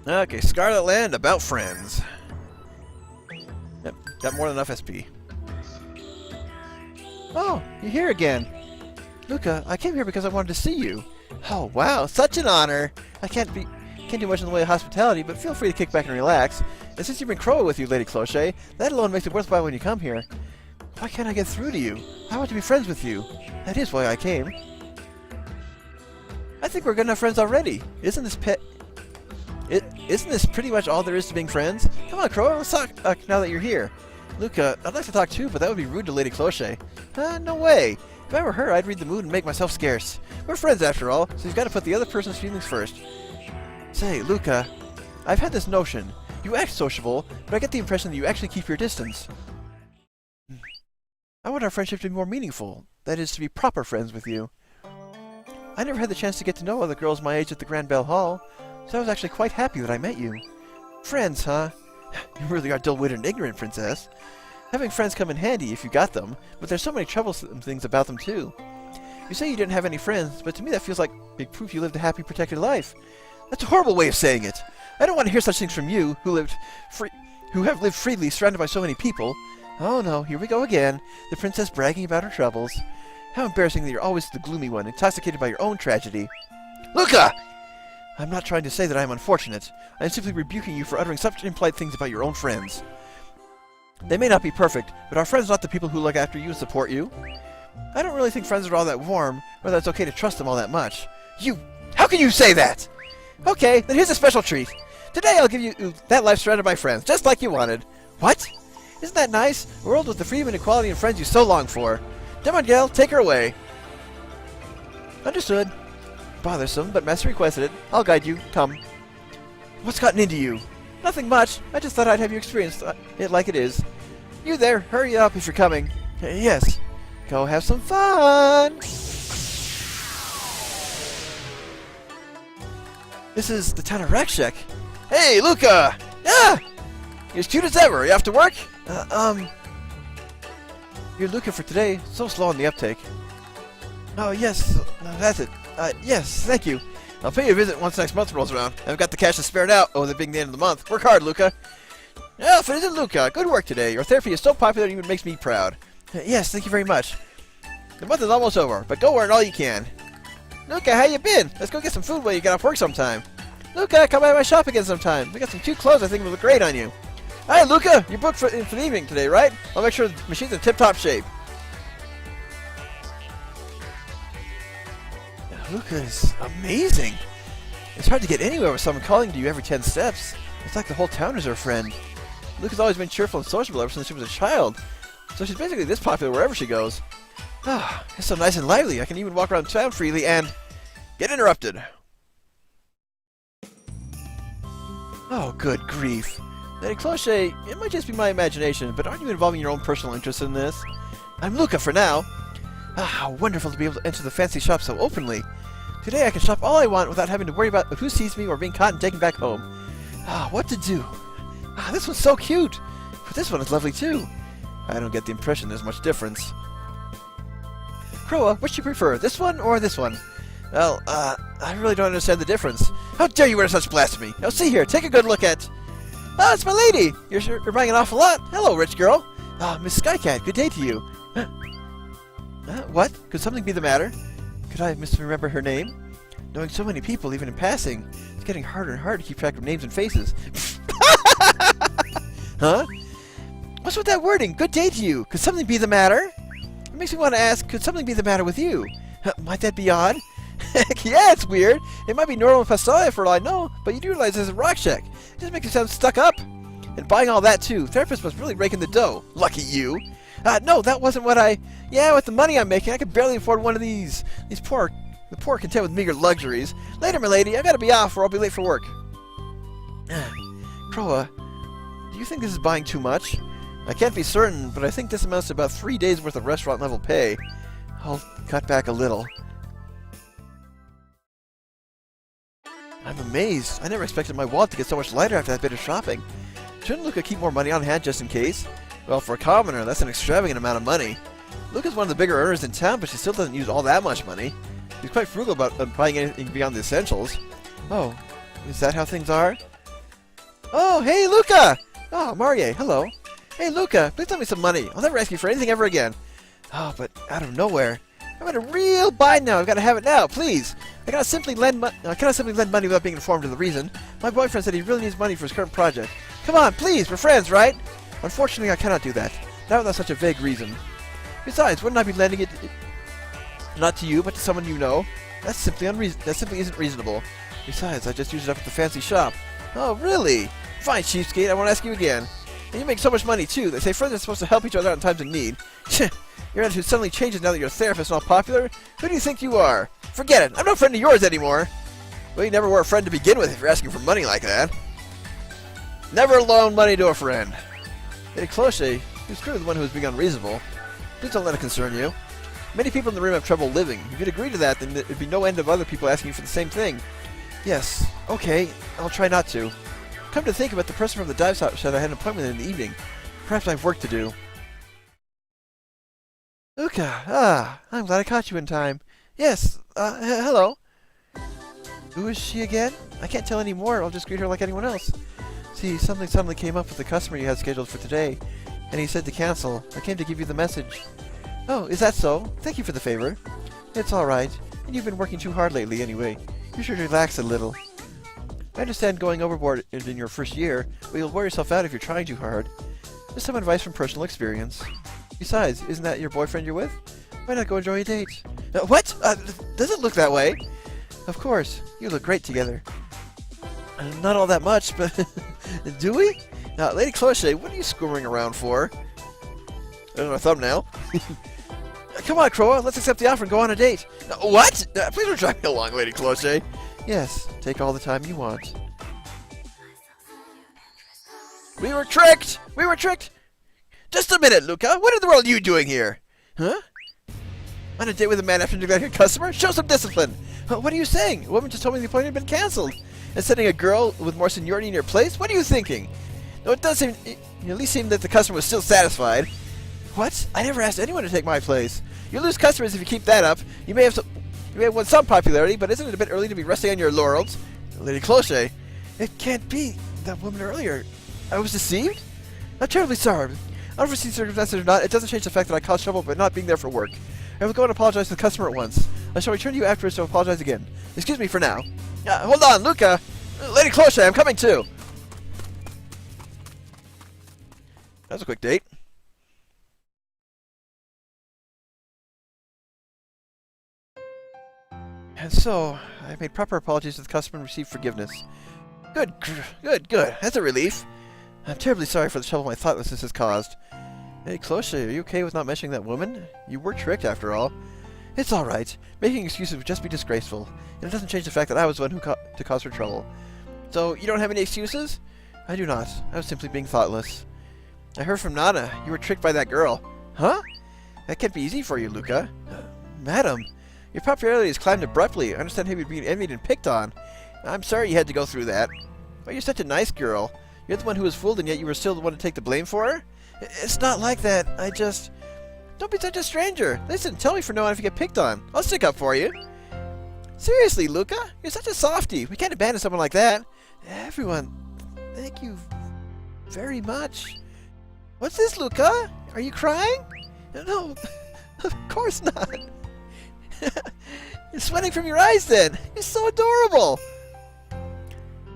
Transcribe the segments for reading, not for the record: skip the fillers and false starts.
Okay, Scarlet Land, about friends. Yep, got more than enough SP. Oh, you're here again. Luca, I came here because I wanted to see you. Oh, wow, such an honor. I can't do much in the way of hospitality, but feel free to kick back and relax. And since you bring Croa with you, Lady Cloche, that alone makes it worthwhile when you come here. Why can't I get through to you? I want to be friends with you. That is why I came. I think we're good enough friends already. Isn't this pretty much all there is to being friends? Come on, Croa, let's talk now that you're here. Luca, I'd like to talk too, but that would be rude to Lady Cloche. No way. If I were her, I'd read the mood and make myself scarce. We're friends after all, so you've got to put the other person's feelings first. Say, Luca, I've had this notion. You act sociable, but I get the impression that you actually keep your distance. I want our friendship to be more meaningful. That is, to be proper friends with you. I never had the chance to get to know other girls my age at the Grand Bell Hall, so I was actually quite happy that I met you. Friends, huh? You really are dull-witted and ignorant, Princess. Having friends come in handy if you got them, but there's so many troublesome things about them too. You say you didn't have any friends, but to me that feels like big proof you lived a happy, protected life. That's a horrible way of saying it. I don't want to hear such things from you, who have lived freely, surrounded by so many people. Oh no, here we go again. The princess bragging about her troubles. How embarrassing that you're always the gloomy one, intoxicated by your own tragedy. Luca! I'm not trying to say that I am unfortunate. I am simply rebuking you for uttering such impolite things about your own friends. They may not be perfect, but are friends not the people who look after you and support you? I don't really think friends are all that warm, or that it's okay to trust them all that much. How can you say that? Okay, then here's a special treat. Today I'll give you that life surrounded by friends, just like you wanted. What? Isn't that nice? A world with the freedom and equality and friends you so long for. Come on, gal, take her away. Understood. Bothersome, but Master requested it. I'll guide you. Come. What's gotten into you? Nothing much. I just thought I'd have you experience it like it is. You there, hurry up if you're coming. Yes. Go have some fun. This is the town of Rakshek. Hey, Luca! Ah! You're as cute as ever. You have to work? You're Luca for today. So slow on the uptake. Oh, yes. That's it. Yes, thank you. I'll pay you a visit once next month rolls around. I've got the cash to spare now. Oh, the being the end of the month. Work hard, Luca. Oh, if it isn't Luca, good work today. Your therapy is so popular it even makes me proud. Yes, thank you very much. The month is almost over, but go earn all you can. Luca, how you been? Let's go get some food while you get off work sometime. Luca, come by my shop again sometime. We got some cute clothes I think will look great on you. Hi, Luca. You're booked for the evening today, right? I'll make sure the machine's in tip-top shape. Luca is amazing. It's hard to get anywhere with someone calling to you every 10 steps. It's like the whole town is her friend. Luca's always been cheerful and sociable ever since she was a child, so she's basically this popular wherever she goes. Ah, it's so nice and lively. I can even walk around town freely and get interrupted. Oh, good grief. Lady Cloche, it might just be my imagination, but aren't you involving your own personal interest in this? I'm Luca for now. Ah, how wonderful to be able to enter the fancy shop so openly. Today I can shop all I want without having to worry about who sees me or being caught and taken back home. Ah, what to do? Ah, this one's so cute. But this one is lovely too. I don't get the impression there's much difference. Croa, which do you prefer, this one or this one? Well, I really don't understand the difference. How dare you wear such blasphemy? Now see here, take a good look at... Ah, it's my lady! You're buying an awful lot. Hello, rich girl. Ah, Miss Skycat, good day to you. What? Could something be the matter? Could I misremember her name? Knowing so many people, even in passing, it's getting harder and harder to keep track of names and faces. Huh? What's with that wording? Good day to you. Could something be the matter? It makes me want to ask, could something be the matter with you? Might that be odd? Heck yeah, it's weird. It might be normal in Pastaia for all I know, but you do realize this is Rakshek. It just makes you sound stuck up. And buying all that too. Therapist must really rake in the dough. Lucky you. No, that wasn't what I... Yeah, with the money I'm making, I could barely afford one of these. The poor content with meager luxuries. Later, my lady, I gotta be off or I'll be late for work. Croa, do you think this is buying too much? I can't be certain, but I think this amounts to about 3 days worth of restaurant-level pay. I'll cut back a little. I'm amazed. I never expected my wallet to get so much lighter after that bit of shopping. Shouldn't Luca keep more money on hand just in case? Well, for a commoner, that's an extravagant amount of money. Luca's one of the bigger earners in town, but she still doesn't use all that much money. She's quite frugal about buying anything beyond the essentials. Oh, is that how things are? Oh, hey, Luca! Oh, Marie, hello. Hey, Luca, please lend me some money. I'll never ask you for anything ever again. Oh, but out of nowhere. I'm in a real bind now. I've got to have it now, please. I cannot simply lend money without being informed of the reason. My boyfriend said he really needs money for his current project. Come on, please, we're friends, right? Unfortunately, I cannot do that. Not without such a vague reason. Besides, wouldn't I be lending it not to you, but to someone you know? That simply isn't reasonable. Besides, I just used it up at the fancy shop. Oh, really? Fine, cheapskate, I won't ask you again. And you make so much money, too. They say friends are supposed to help each other out in times of need. Your attitude suddenly changes now that you're a therapist and all popular? Who do you think you are? Forget it. I'm no friend of yours anymore. Well, you never were a friend to begin with if you're asking for money like that. Never loan money to a friend. Lady Cloche, who's clearly the one who is being unreasonable. Please don't let it concern you. Many people in the room have trouble living. If you'd agree to that, then there'd be no end of other people asking you for the same thing. Yes, okay, I'll try not to. Come to think of it, the person from the dive shop said I had an appointment in the evening. Perhaps I have work to do. Luca, I'm glad I caught you in time. Yes, hello. Who is she again? I can't tell any more. I'll just greet her like anyone else. See, something suddenly came up with the customer you had scheduled for today, and he said to cancel. I came to give you the message. Oh, is that so? Thank you for the favor. It's all right, and you've been working too hard lately anyway. You should relax a little. I understand going overboard in your first year, but you'll wear yourself out if you're trying too hard. Just some advice from personal experience. Besides, isn't that your boyfriend you're with? Why not go enjoy a date? What? Does it look that way? Of course. You look great together. Not all that much, but do we? Now, Lady Cloche, what are you squirming around for? I don't know, a thumbnail. Come on, Croa, let's accept the offer and go on a date. What? Please don't drag me along, Lady Cloche. Yes, take all the time you want. We were tricked! We were tricked! Just a minute, Luca. What in the world are you doing here? Huh? On a date with a man after neglecting a customer? Show some discipline! What are you saying? A woman just told me the appointment had been cancelled. And sending a girl with more seniority in your place? What are you thinking? No, it does seem... You at least seem that the customer was still satisfied. What? I never asked anyone to take my place. You lose customers if you keep that up. You may have won some popularity, but isn't it a bit early to be resting on your laurels? Lady Cloche, it can't be that woman earlier. I was deceived? I'm terribly sorry. Unforeseen circumstances or not, it doesn't change the fact that I caused trouble by not being there for work. I will go and apologize to the customer at once. I shall return to you afterwards to apologize again. Excuse me for now. Hold on, Luca! Lady Cloche, I'm coming too! That was a quick date. And so, I made proper apologies to the customer and received forgiveness. Good. That's a relief. I'm terribly sorry for the trouble my thoughtlessness has caused. Hey, Cloche, are you okay with not mentioning that woman? You were tricked, after all. It's all right. Making excuses would just be disgraceful, and it doesn't change the fact that I was the one who to cause her trouble. So, you don't have any excuses? I do not. I was simply being thoughtless. I heard from Nana. You were tricked by that girl. Huh? That can't be easy for you, Luca. Madam, your popularity has climbed abruptly. I understand how you're being envied and picked on. I'm sorry you had to go through that. But you're such a nice girl. You're the one who was fooled, and yet you were still the one to take the blame for her? It's not like that. I just... Don't be such a stranger. Listen, tell me for no one if you get picked on. I'll stick up for you. Seriously, Luca? You're such a softie. We can't abandon someone like that. Everyone, thank you very much. What's this, Luca? Are you crying? No, of course not. You're sweating from your eyes then. You're so adorable.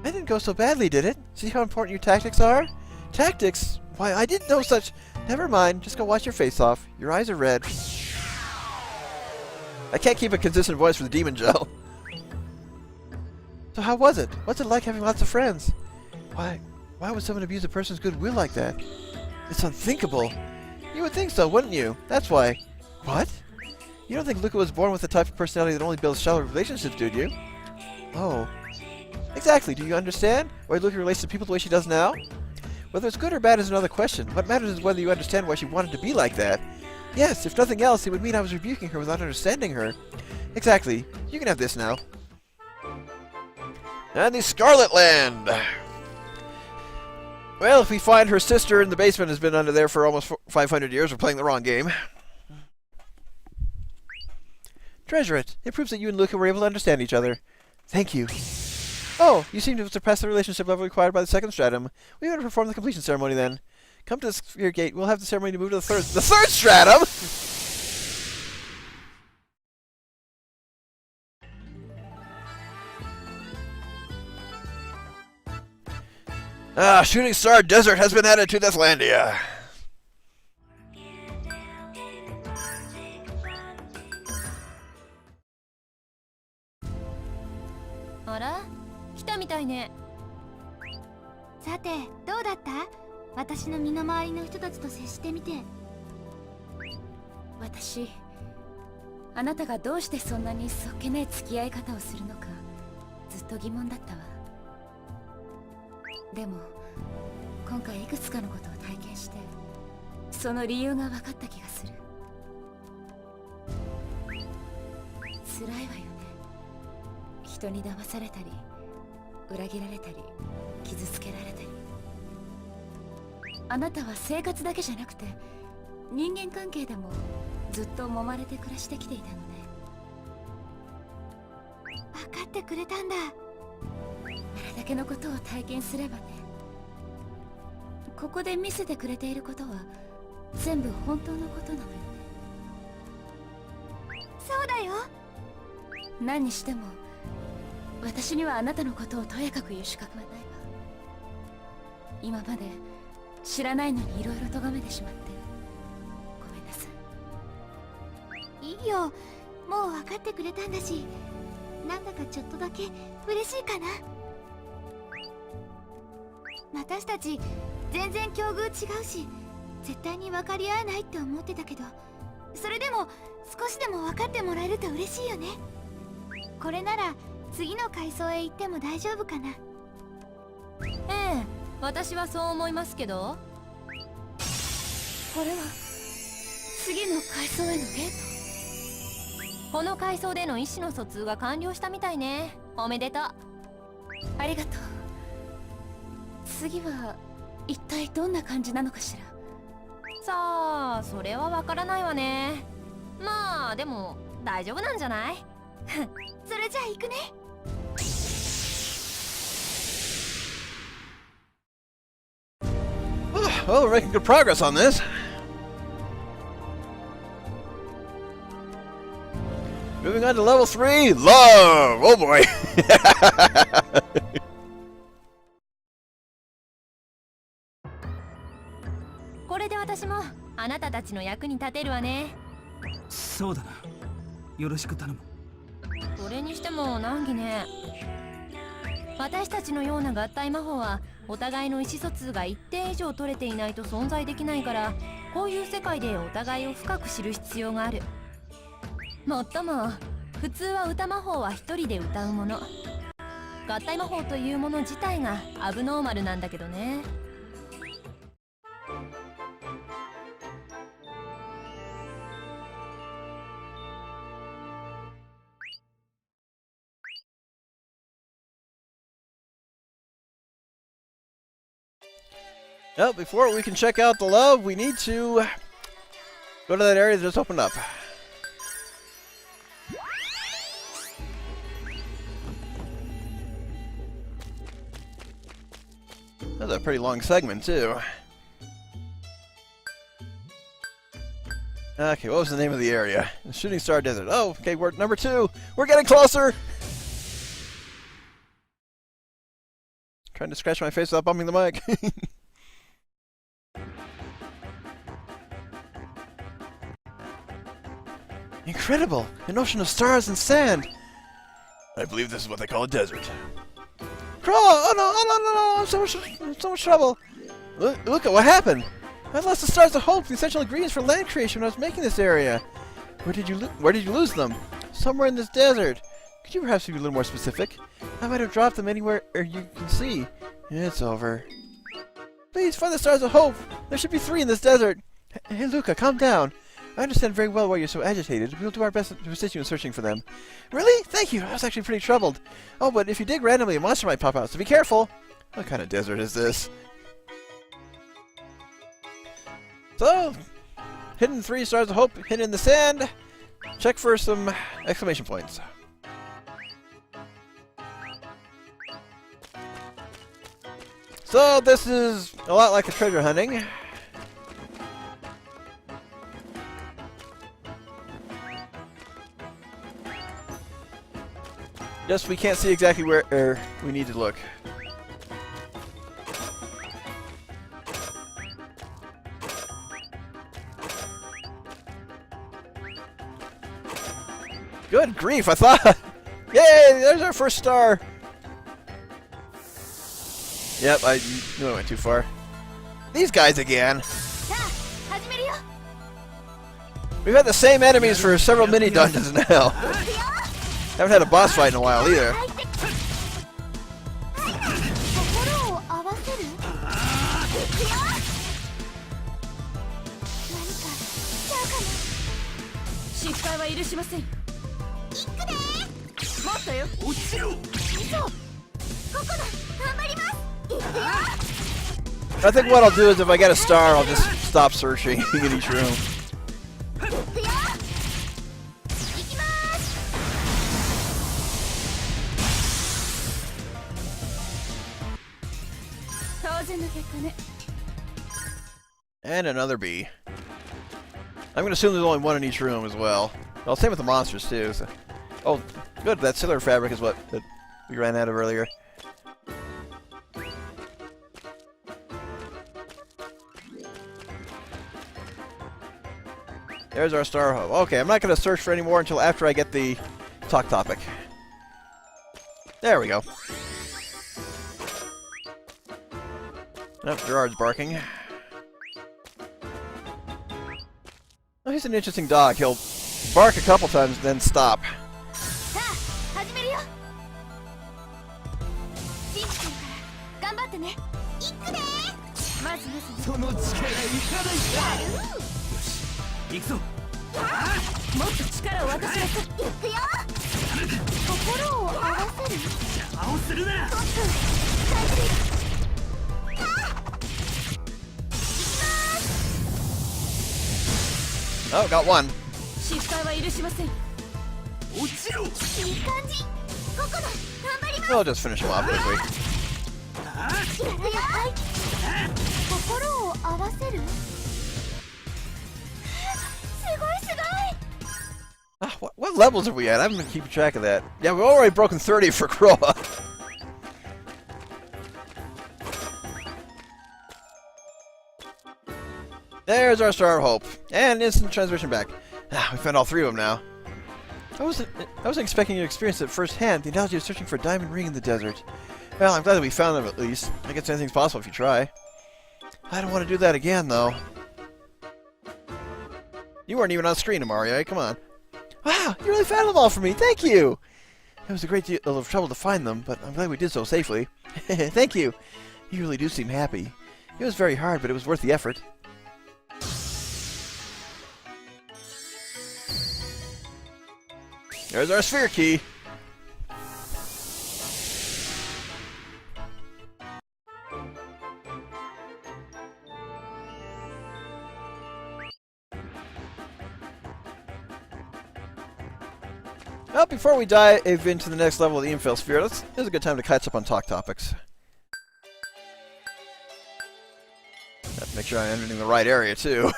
That didn't go so badly, did it? See how important your tactics are? Tactics? Why, I didn't know such... Never mind. Just go wash your face off. Your eyes are red. I can't keep a consistent voice for the demon gel. So how was it? What's it like having lots of friends? Why would someone abuse a person's goodwill like that? It's unthinkable. You would think so, wouldn't you? That's why. What? You don't think Luca was born with the type of personality that only builds shallow relationships, do you? Oh. Exactly. Do you understand why Luca relates to people the way she does now? Whether it's good or bad is another question. What matters is whether you understand why she wanted to be like that. Yes, if nothing else, it would mean I was rebuking her without understanding her. Exactly. You can have this now. And the Scarlet Land! Well, if we find her sister in the basement has been under there for almost 500 years, we're playing the wrong game. Treasure it. It proves that you and Luca were able to understand each other. Thank you. Oh, you seem to have surpassed the relationship level required by the second stratum. We better perform the completion ceremony then. Come to the sphere gate. We'll have the ceremony to move to the third stratum! Shooting Star Desert has been added to Deathlandia. Ara? 来たみたいね。さて、どうだった？私の身の回りの人たちと接してみて。私、あなたがどうしてそんなにそっけない付き合い方をするのかずっと疑問だったわ。でも今回いくつかのことを体験してその理由が分かった気がする。辛いわよね。人に騙されたり裏切られたり傷つけられたり。あなたは生活だけじゃなくて人間関係でもずっと揉まれて暮らしてきていたのね。分かってくれたんだ。あれだけのことを体験すればね。ここで見せてくれていることは全部本当のことなのよね。そうだよ。何にしても私にはあなたのことをとやかく言う資格はないわ。今まで知らないのにいろいろ咎めてしまってごめんなさい。いいよ、もう分かってくれたんだし、なんだかちょっとだけ嬉しいかな。私たち全然境遇違うし絶対に分かり合えないって思ってたけど、それでも少しでも分かってもらえると嬉しいよね。これなら次の階層へ行っても大丈夫かな。ええ、私はそう思いますけど。これは次の階層へのゲート。この階層での意思の疎通が完了したみたいね。おめでとう。ありがとう。次は一体どんな感じなのかしら。さあ、それはわからないわね。まあでも大丈夫なんじゃない？それじゃあ行くね。Well, we're making good progress on this. Moving on to level 3, love! Oh boy! これで私もあなたたちの役に立てるわね。そうだな。よろしく頼む。それにしても難儀ね。私たちのような合体魔法はお互いの意思疎通が一定以上取れていないと存在できないから、こういう世界でお互いを深く知る必要がある。もっとも普通は歌魔法は一人で歌うもの。合体魔法というもの自体がアブノーマルなんだけどね。Well, before we can check out the love, we need to go to that area that just opened up. That's a pretty long segment, too. Okay, what was the name of the area? The Shooting Star Desert. Oh, okay, we're number 2. We're getting closer! Trying to scratch my face without bumping the mic. Incredible! An ocean of stars and sand! I believe this is what they call a desert. Crawl! Oh no! Oh no! No! No! So much trouble! Look at what happened! I lost the stars of hope, the essential ingredients for land creation when I was making this area. Where did you lose them? Somewhere in this desert. Could you perhaps be a little more specific? I might have dropped them anywhere you can see. It's over. Please find the stars of hope. There should be 3 in this desert. Hey, Luca, calm down. I understand very well why you're so agitated. We'll do our best to assist you in searching for them. Really? Thank you. I was actually pretty troubled. Oh, but if you dig randomly, a monster might pop out, so be careful. What kind of desert is this? So, hidden 3 stars of hope hidden in the sand. Check for some exclamation points. So this is a lot like the treasure hunting. Just we can't see exactly where we need to look. Good grief, I thought... Yay, there's our first star! Yep, I knew I went too far. These guys again! We've had the same enemies for several mini-dungeons now. Haven't had a boss fight in a while either. I think what I'll do is if I get a star, I'll just stop searching in each room. And another bee. I'm gonna assume there's only one in each room as well. Well, same with the monsters too. So. Oh, good. That silver fabric is what that we ran out of earlier. There's our star hub. Okay, I'm not gonna search for any more until after I get the talk topic. There we go. Oh, Gerard's barking. Oh, he's an interesting dog. He'll bark a couple times, then stop. Oh, got one. We'll just finish him off quickly. What levels are we at? I haven't been keeping track of that. Yeah, we've already broken 30 for Croa. There's our Star of Hope. And instant transmission back. We found all three of them now. I wasn't expecting to experience it firsthand, the analogy of searching for a diamond ring in the desert. Well, I'm glad that we found them at least. I guess anything's possible if you try. I don't want to do that again, though. You weren't even on screen, Mario. Come on. Wow, you really found them all for me. Thank you. It was a great deal of trouble to find them, but I'm glad we did so safely. Thank you. You really do seem happy. It was very hard, but it was worth the effort. There's our sphere key. Well, before we dive into the next level of the Infel Sphere, here's a good time to catch up on talk topics. Have to make sure I'm entering the right area, too.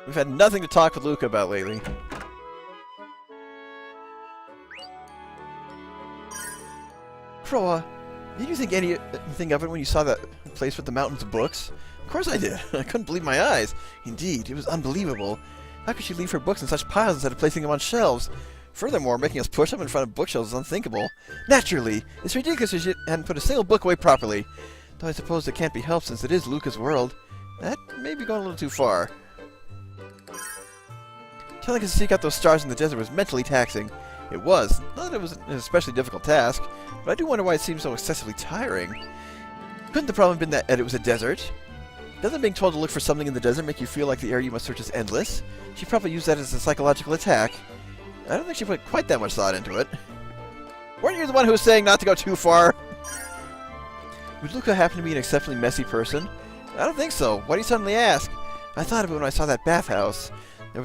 We've had nothing to talk with Luca about lately. Croa, did you think anything of it when you saw that place with the mountains of books? Of course I did. I couldn't believe my eyes. Indeed, it was unbelievable. How could she leave her books in such piles instead of placing them on shelves? Furthermore, making us push them in front of bookshelves is unthinkable. Naturally, it's ridiculous that she hadn't put a single book away properly. Though I suppose it can't be helped since it is Luca's world. That may be going a little too far. Telling us to seek out those stars in the desert was mentally taxing. It was. Not that it was an especially difficult task, but I do wonder why it seemed so excessively tiring. Couldn't the problem have been that it was a desert? Doesn't being told to look for something in the desert make you feel like the area you must search is endless? She probably used that as a psychological attack. I don't think she put quite that much thought into it. Weren't you the one who was saying not to go too far? Would Luca happen to be an exceptionally messy person? I don't think so. Why do you suddenly ask? I thought of it when I saw that bathhouse. There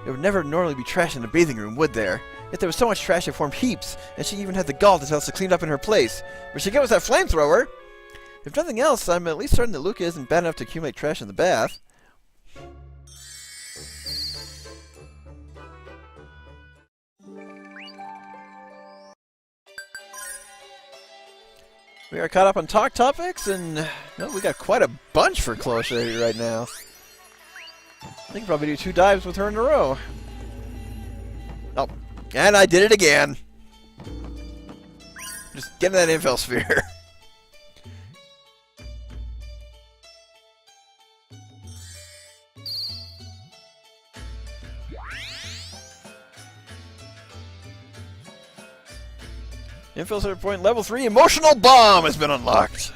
would never normally be trash in the bathing room, would there? Yet there was so much trash it formed heaps, and she even had the gall to tell us to clean up in her place. Where'd she get with that flamethrower? If nothing else, I'm at least certain that Luca isn't bad enough to accumulate trash in the bath. We are caught up on talk topics, and well, we got quite a bunch for Cloche right now. I think probably do 2 dives with her in a row. Oh, and I did it again. Just get in that Infel Sphere. Infel Sphere point level 3 emotional bomb has been unlocked.